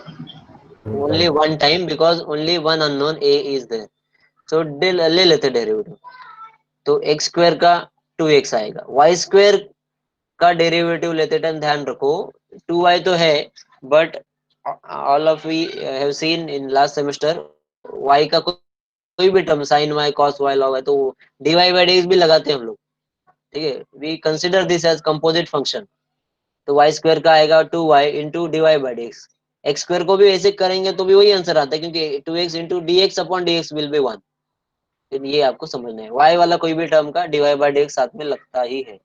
Only one time, because only one unknown a is there. So ले लेते derivative, तो x square का 2x आएगा। Y square का derivative लेते time ध्यान रखो, 2y तो है, but all of we have seen in last semester, y का कोई भी term, sine y cos y log y, तो dy बाई dx भी लगाते हैं हम लोग। ठीक है, we consider this as composite function. तो y स्क्वायर का आएगा 2y into dy by dx। X square को भी ऐसे करेंगे तो भी वही आंसर आता है, क्योंकि 2x into dx upon dx will be 1। लेकिन ये आपको समझना है, y वाला कोई भी टर्म का dy बाई dx साथ में लगता ही है।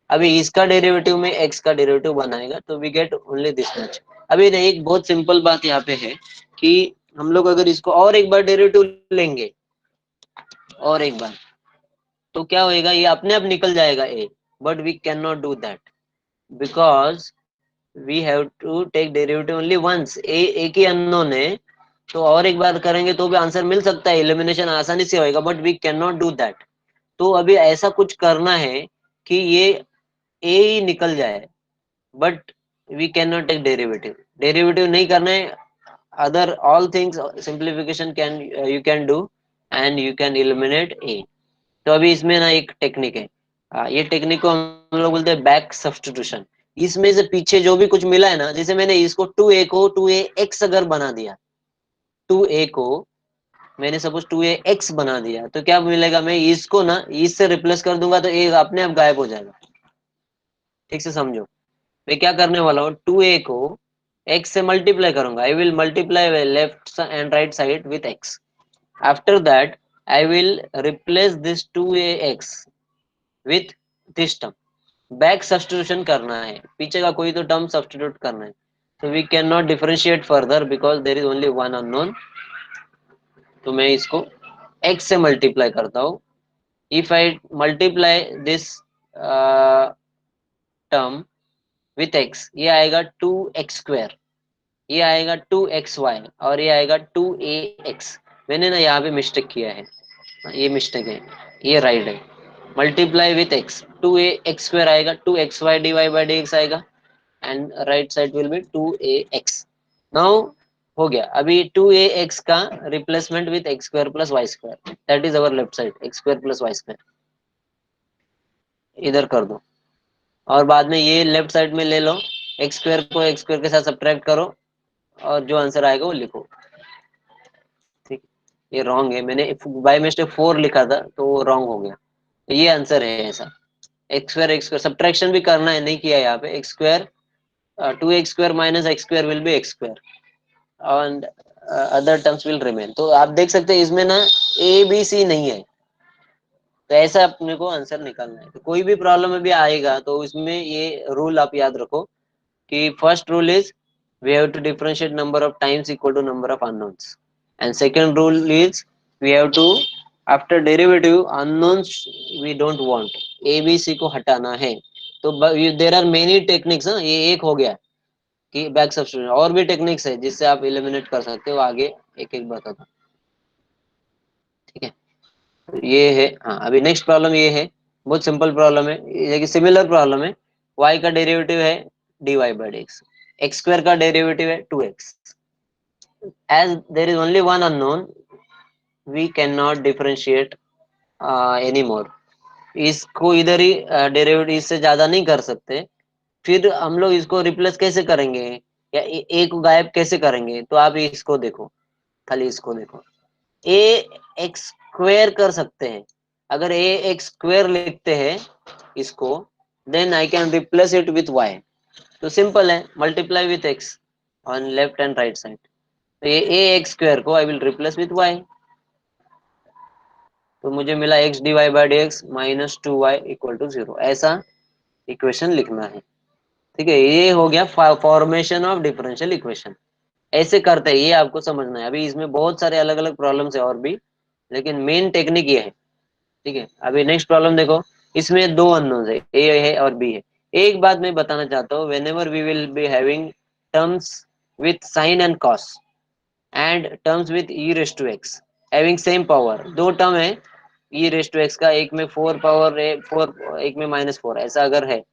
अभी इसका डेरिवेटिव में x का डेरिवेटिव बनाएगा, तो we get only this much. अभी एक बहुत सिंपल बात यहाँ पे है कि हम लोग अगर इसको और एक बार डेरिवेटिव लेंगे, और एक बार, तो क्या होएगा, ये अपने आप निकल जाएगा a। but we cannot do that because we have to take derivative only once. एक ही अननोन है, तो और एक बार करेंगे तो भी आंसर मिल सकता है, एलिमिनेशन आसानी से होएगा, but we can not do that. तो अभी ऐसा कुछ करना है कि ये ए ही निकल जाए, but we can not take derivative. Derivative नहीं करना है, other all things simplification can you can do and you can eliminate a. तो अभी इसमें ना एक टेक्निक है, ये टेक्निक को हम लोग बोलते हैं बैक सब्स्टिट्यूशन। इसमें से पीछे जो भी कुछ मिला है ना, जैसे मैंने इसको 2a को 2a x अगर बना दिया, 2a को मैंने सपोज 2a x बना दिया, तो क्या मिलेगा, मैं इसको ना इससे रिप्लेस कर दूंगा तो a अपने आप गायब हो जाएगा। ठीक से समझो, मैं क्या करने वाला हूँ, 2a को x से मल्टीप्लाई करूंगा, I will multiply left and right side with x। After that I will replace this 2ax with this term. Back substitution करना है, पीछे का कोई तो टर्म सब्स्टिट्यूट करना है। तो we can not differentiate further because there is only one unknown. तो मैं इसको x से मल्टीप्लाई करता हूँ। If I multiply this term with x, ये आएगा 2x², ये आएगा 2xy और ये आएगा 2ax। मैंने ना यहाँ पे मिस्टेक किया है, ये मिस्टेक है, ये राइट है। मल्टीप्लाई विथ x, 2ax² आएगा, 2xy dy/dx आएगा and right side will be 2ax। Now हो गया। अभी 2ax का replacement with x² + y², that is our left side, x² + y²। इधर कर दो और बाद में ये लेफ्ट साइड में ले लो, x² को x² के साथ सब्ट्रैक्ट करो और जो आंसर आएगा वो लिखो। ठीक, ये रॉन्ग है, मैंने बाय मिस्टेक 4 लिखा था तो वो रॉन्ग हो गया। ये आंसर है ऐसा, x² सब्ट्रैक्शन भी करना है, नहीं किया यहाँ पे। x², 2x² - x² will be x² and other terms will remain। तो आप देख सकते हैं इसमें ना ए बी सी नहीं है, तो ऐसा अपने को आंसर निकालना है। तो कोई भी प्रॉब्लम में भी आएगा तो इसमें ये रूल आप याद रखो कि first rule is we have to differentiate number of times equal to number of unknowns, and second rule is we have to after derivative unknowns we don't want, a b c को हटाना है। तो there are many techniques, ये एक हो गया कि back substitution, और भी टेक्निक्स है जिससे आप एलिमिनेट कर सकते हो, आगे एक एक बताता। ठीक है, तो ये है। हाँ, अभी नेक्स्ट प्रॉब्लम ये है, बहुत सिंपल प्रॉब्लम है, ये कि सिमिलर प्रॉब्लम है। y का डेरिवेटिव है dy/dx, x² का डेरिवेटिव है 2x। as there is only one unknown we cannot differentiate anymore। इसको इधर ही डेरिवेटिव इससे ज्यादा नहीं कर सकते। फिर हम लोग इसको रिप्लेस कैसे करेंगे या ए को गायब कैसे करेंगे, तो आप इसको देखो, खाली इसको देखो, ए x² कर सकते हैं। अगर ए x² लिखते हैं इसको, then I can replace it with y। तो सिंपल है, multiply with x on left and right side. तो ये ए x² को I will replace with y, तो मुझे मिला x dy/dx - 2y = 0। ऐसा इक्वेशन लिखना है। ठीक है, ये हो गया फॉर्मेशन ऑफ डिफरेंशियल इक्वेशन। ऐसे करते हैं, ये आपको समझना है। अभी इसमें बहुत सारे अलग अलग प्रॉब्लम्स है और भी, लेकिन मेन टेक्निक ये है। ठीक है, अभी नेक्स्ट प्रॉब्लम देखो, इसमें दो अननोन्स है, ए है और बी है। एक बात मैं बताना चाहता हूँ, whenever we will be having terms with sine and cos and terms with e⁻x having same power, दो टर्म है e⁻x का, एक में 4 पावर है 4, एक में -4, ऐसा अगर है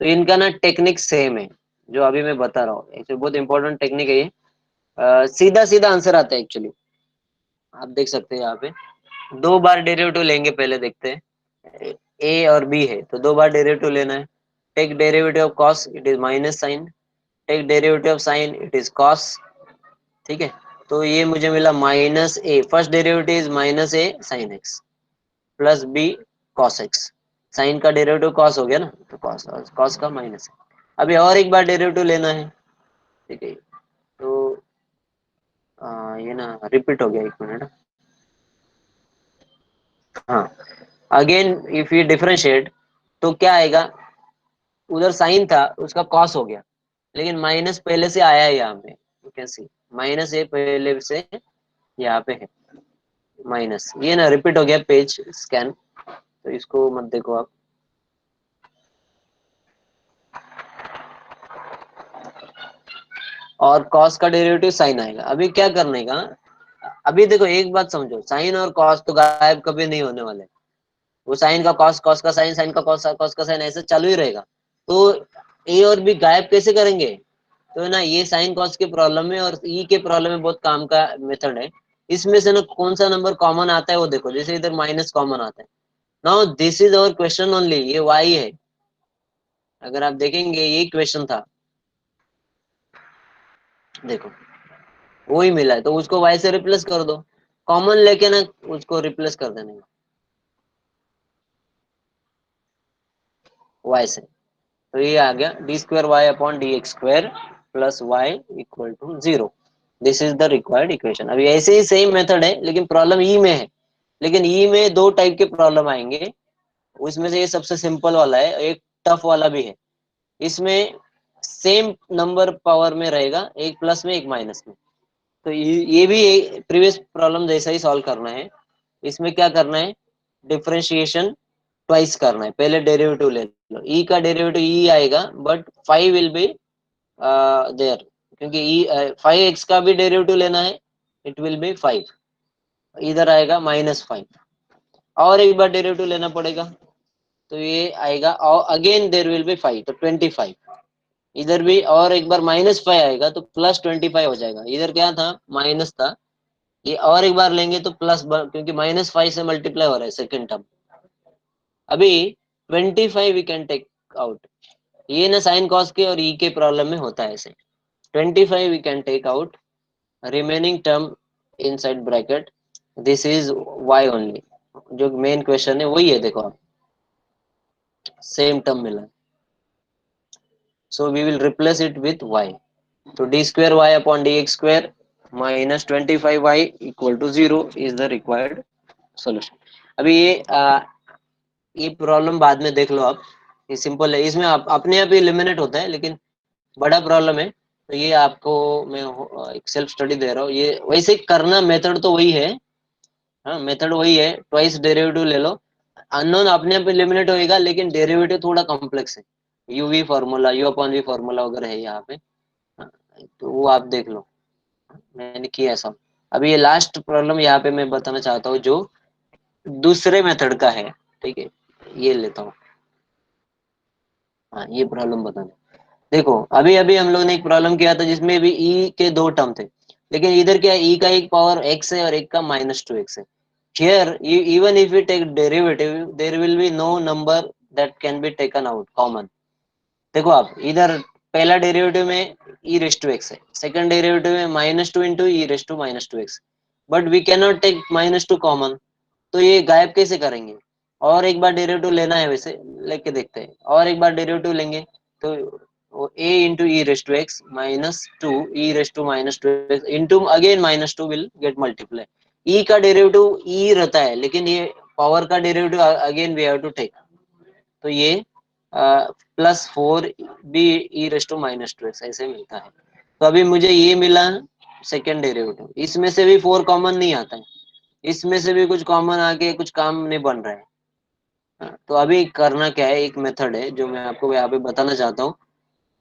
तो इनका ना टेक्निक सेम है जो अभी मैं बता रहा हूँ। एक्चुअली बहुत इंपॉर्टेंट टेक्निक है ये, सीधा सीधा आंसर आता है एक्चुअली। आप देख सकते हैं यहाँ पे दो बार डेरिवेटिव लेंगे, पहले देखते हैं। ए और बी है तो दो बार डेरिवेटिव लेना है। Take derivative of cos, it is minus sine. Take derivative of sine, it is cos. ठीक है, तो ये मुझे मिला -a, first derivative is -a sin x plus b cos x। Sine का डेरिवेटिव कॉस हो गया ना, तो कॉस, कॉस का माइनस है। अभी और एक बार डेरिवेटिव लेना है। ठीक है, तो ये ना रिपीट हो गया, एक मिनट। हाँ, अगेन इफ यू डिफरेंशिएट तो क्या आएगा, उधर साइन था उसका कॉस हो गया, लेकिन माइनस पहले से आया है यहाँ पे, यू कैन सी -a पहले से यहाँ पे है माइनस। ये ना रिपीट हो गया पेज स्कैन, तो इसको मत देखो आप। और कॉस का डेरिवेटिव साइन आएगा। अभी क्या करने का, अभी देखो एक बात समझो, साइन और कॉस तो गायब कभी नहीं होने वाले। वो साइन का कॉस, कॉस का साइन, साइन का कॉस, कॉस का साइन, ऐसे चालू ही रहेगा। तो ए और बी गायब कैसे करेंगे? तो ना ये साइन कॉस के प्रॉब्लम में और ई के प्रॉब्लम में बहुत काम का मेथड है। इसमें से ना कौन सा नंबर कॉमन आता है वो देखो, जैसे इधर माइनस कॉमन आता है। Now this is our question only, ये वाई है। अगर आप देखेंगे ये क्वेश्चन था, देखो वही मिला है, तो उसको वाई से रिप्लेस कर दो, कॉमन लेके ना उसको रिप्लेस कर देने वाई से। तो ये आ गया d square Y upon D x square plus y equal to 0। This is the required equation. अभी ऐसे ही सेम मेथड है, लेकिन प्रॉब्लम ई में है। लेकिन ई में दो टाइप के प्रॉब्लम आएंगे, उसमें से ये सबसे सिंपल वाला है, एक टफ वाला भी है। इसमें सेम नंबर पावर में रहेगा, एक प्लस में एक माइनस में। तो ये भी प्रीवियस प्रॉब्लम जैसा ही सॉल्व करना है। इसमें क्या करना है, डिफरेंशिएशन ट्वाइस करना है। पहले डेरिवेटिव ले लो, ई का डेरिवेटिव ई आएगा, बट 5 विल बी देयर, क्योंकि ई 5x का भी डेरिवेटिव लेना है, इट विल बी 5, इधर आएगा -5। और एक बार डेरिवेटिव लेना पड़ेगा, तो ये आएगा, और अगेन देयर विल बी 5, तो 25। इधर भी और एक बार -5 आएगा तो +25 हो जाएगा। इधर क्या था, माइनस था, ये और एक बार लेंगे तो प्लस, क्योंकि -5 से मल्टीप्लाई हो रहा है सेकेंड टर्म। अभी 25 वी कैन टेक आउट। ये ना साइन कॉस के और ई के प्रॉब्लम में होता है ऐसे। 25 we can take out, remaining term inside bracket, this is y only. जो मेन क्वेश्चन है वही है, देखो आप सेम टर्म मिला है, so we will replace it with y. तो d square Y upon D x square minus 25 y equal to 0 is the required solution. अभी ये प्रॉब्लम बाद में देख लो आप, ये सिंपल है, इसमें आप अपने आप ही एलिमिनेट होता है, लेकिन बड़ा प्रॉब्लम है। तो ये आपको मैं एक सेल्फ स्टडी दे रहा हूँ, ये वैसे करना मेथड तो वही है। हाँ, मेथड वही है, ट्वाइस डेरिवेटिव ले लो, अननोन अपने आप एलिमिनेट होएगा, लेकिन डेरिवेटिव थोड़ा कॉम्प्लेक्स है, u v formula, u upon v formula वगैरह है यहाँ पे। हाँ, तो वो आप देख लो, मैंने किया ऐसा। अभी ये लास्ट प्रॉब्लम यहाँ पे मैं बताना चाहता हूँ, जो दूसरे मेथड का है, ठीक है, ये लेता हूँ। हाँ, ये प्रॉब्लम बताना, देखो अभी अभी हम लोग ने एक प्रॉब्लम किया था जिसमें भी ई के दो टर्म थे, लेकिन इधर क्या है, ई का एक पावर x है और एक का -2x है। Here even if you take derivative there will be no number that can be taken out common. देखो आप इधर पहला डेरिवेटिव में e रेस टू x है, सेकंड डेरिवेटिव में -2 into e raise to -2x, but we can not take -2 common. तो ये गायब कैसे करेंगे? और एक बार डेरिवेटिव लेना है, वैसे लेके देखते हैं, और एक बार डेरिवेटिव लेंगे, तो a into e raise to x -2 e raise to -2x into again -2 will get multiply. E का डेरिवेटिव ई रहता है, लेकिन ये पावर का derivative again we have to take, तो ये +4 B e raise to -2x ऐसे मिलता है। तो अभी मुझे ये मिला सेकेंड डेरिवेटिव, इसमें से भी 4 कॉमन नहीं आता है, इसमें से भी कुछ कॉमन आके कुछ काम नहीं बन रहा है। हाँ, तो अभी करना क्या है, एक मेथड है जो मैं आपको यहाँ पे बताना चाहता हूँ।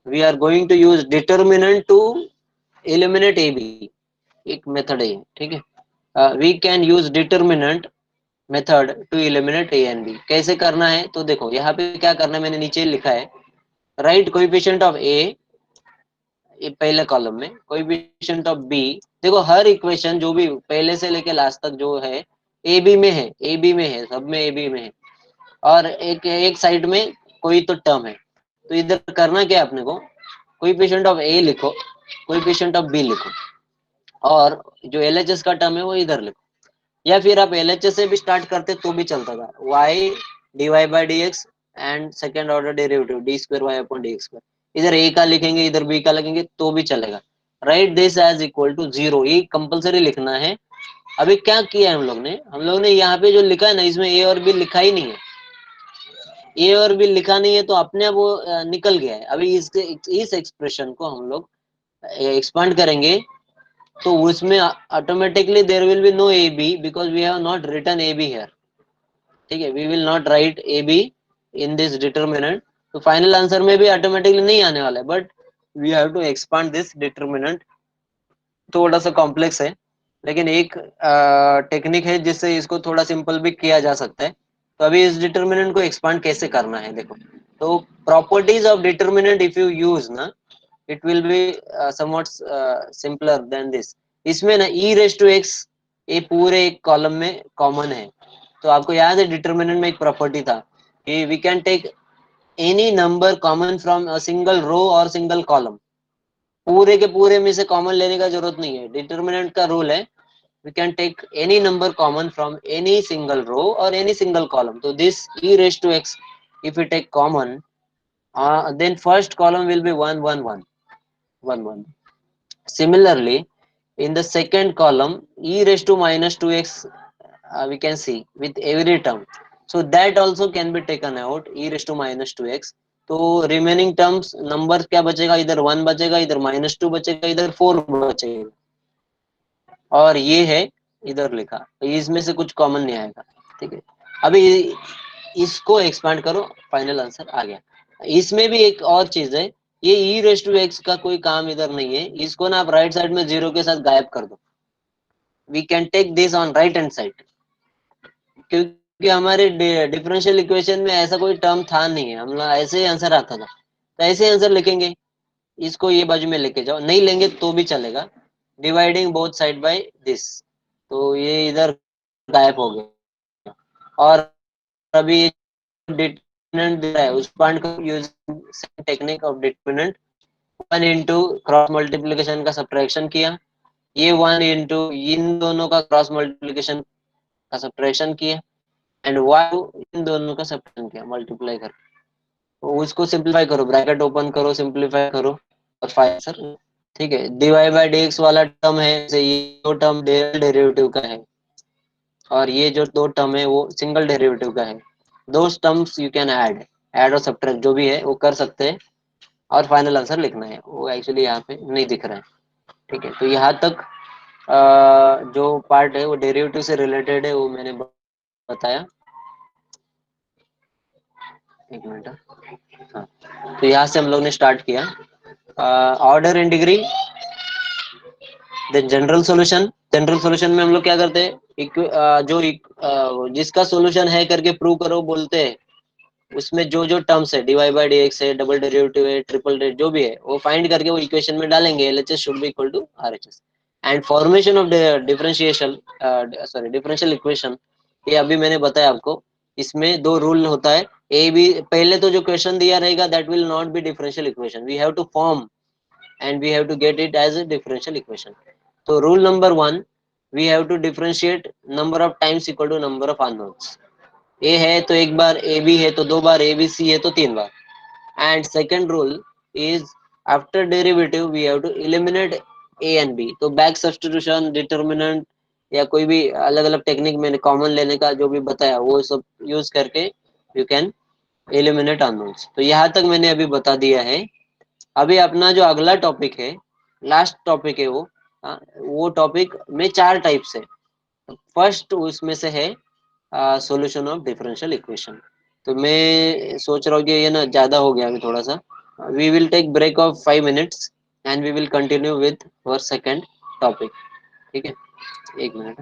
We are going to use determinant to eliminate A B, एक मेथड है, ठीक है। We can use determinant method to eliminate A and B. कैसे करना है, तो देखो यहाँ पे क्या करना है, मैंने नीचे लिखा है, राइट कोएफिशिएंट ऑफ ए, ये पहले कॉलम में, कोएफिशिएंट ऑफ बी। देखो हर इक्वेशन जो भी पहले से लेके लास्ट तक जो है ए बी में है, ए बी में है, सब में ए बी में है, और एक एक साइड में कोई तो टर्म है। तो इधर करना क्या है अपने को, कोएफिशिएंट ऑफ ए लिखो, कोएफिशिएंट ऑफ बी लिखो, और जो एलएचएस का टर्म है वो इधर लिखो, या फिर आप एलएचएस से भी स्टार्ट करते तो भी चलता था, y dy by d x and second order derivative d square Y upon D x square, इधर a का लिखेंगे इधर b का लिखेंगे तो भी चलेगा। Right this as equal to 0, ये कंपलसरी लिखना है। अभी क्या किया है हम लोग ने यहाँ पे जो लिखा है ना, इसमें a और b लिखा ही नहीं है, ए और बी लिखा नहीं है, तो अपने आप वो निकल गया है। अभी इस एक्सप्रेशन को हम लोग एक्सपांड करेंगे, तो उसमें automatically there will be no A B, because we have not written A B here, ठीक है, we will not write A B in this determinant. तो फाइनल आंसर में भी ऑटोमेटिकली नहीं आने वाला है, but we have to expand this determinant. थोड़ा सा कॉम्प्लेक्स है, लेकिन एक टेक्निक है जिससे इसको थोड़ा सिंपल भी किया जा सकता है। तो अभी इस डिटर्मिनेंट को एक्सपांड कैसे करना है देखो। तो properties of determinant if you use ना, it will be somewhat simpler then this. इसमें ना ई रेस टू एक्स ये पूरे एक कॉलम में कॉमन है। तो आपको याद है डिटर्मिनेंट में एक प्रॉपर्टी था कि we can take any number common from a single row और सिंगल कॉलम। पूरे के पूरे में से कॉमन लेने का जरूरत नहीं है। डिटर्मिनेंट का रूल है we can take any number common from any single row or any single column. So this e raised to x, if we take common, then first column will be 1 1 1 1 1. Similarly, in the second column e raised to minus 2x, we can see with every term. So that also can be taken out, e raised to minus 2x. तो remaining terms number क्या बचेगा, इधर 1 बचेगा, इधर -2 बचेगा, इधर 4 बचेगा, और ये है इधर लिखा। तो इसमें से कुछ कॉमन नहीं आएगा। ठीक है, अभी इसको एक्सपांड करो, फाइनल आंसर आ गया। इसमें भी एक और चीज है, ये ई रेस टू एक्स का कोई काम इधर नहीं है। इसको ना आप राइट साइड में जीरो के साथ गायब कर दो। We can take this on right hand side, क्योंकि हमारे डिफरेंशियल इक्वेशन में ऐसा कोई टर्म था नहीं है, हम लोग ऐसे ही आंसर आता था। तो ऐसे आंसर लिखेंगे, इसको ये बाजू में लेके जाओ, नहीं लेंगे तो भी चलेगा। Dividing both side by this, तो ये इधर गायब हो गया। और अभी डिटरमिनेंट दिया है, उस पॉइंट को using same technique of determinant 1 into cross multiplication का सब्ट्रैक्शन किया, ये 1 इंटू इन दोनों का क्रॉस मल्टीप्लिकेशन का सब्ट्रैक्शन किया, एंड y इन दोनों का सब्ट्रैक्शन किया मल्टीप्लाई कर। तो उसको सिंप्लीफाई करो, ब्रैकेट ओपन करो, सिंप्लीफाई करो और फाइनल आंसर। ठीक है, dy बाई dx वाला टर्म है, जैसे ये दो टर्म डेरिवेटिव का है, और ये जो दो टर्म है वो सिंगल डेरिवेटिव का है। दो टर्म्स यू कैन ऐड और सब्ट्रैक्ट जो भी है वो कर सकते हैं, और फाइनल आंसर लिखना है। वो एक्चुअली यहाँ पे नहीं दिख रहा है। ठीक है, तो यहाँ तक जो पार्ट है वो डेरिवेटिव से रिलेटेड है, वो मैंने बताया। एक मिनट, हाँ। तो यहाँ से हम लोग ने स्टार्ट किया order and degree, then general solution. General solution में हम लोग क्या करते हैं, जिसका सॉल्यूशन है करके प्रूव करो बोलते हैं। उसमें जो जो टर्म्स है, डीवाई बाई डी एक्स है, डबल डेरिवेटिव है, ट्रिपल डेरिवेटिव जो भी है, वो फाइंड करके वो इक्वेशन में डालेंगे। LHS should be equal to RHS. And formation of differentiation, sorry differential equation, ये अभी मैंने बताया आपको। इसमें दो रूल होता है। ए बी, पहले तो जो क्वेश्चन दिया रहेगा that will not be differential equation, we have to form and we have to get it as a differential equation. So rule number 1, we have to differentiate number of times equal to number of unknowns. a है तो एक बार, ab है तो दो बार, abc है तो तीन बार। and second rule is after derivative we have to eliminate a and b. तो back substitution, determinant या कोई भी अलग अलग टेक्निक मैंने कॉमन लेने का जो भी बताया वो सब यूज करके you can eliminate unknowns। तो यहाँ तक मैंने अभी बता दिया है। अभी अपना जो अगला टॉपिक है, लास्ट टॉपिक है वो टॉपिक में चार टाइप्स है। फर्स्ट उसमें से है सॉल्यूशन ऑफ डिफरेंशियल इक्वेशन। तो मैं सोच रहा हूँ कि ये ना ज्यादा हो गया अभी थोड़ा सा। We will take break of 5 minutes and we will continue with our second topic. ठीक है, एक मिनट।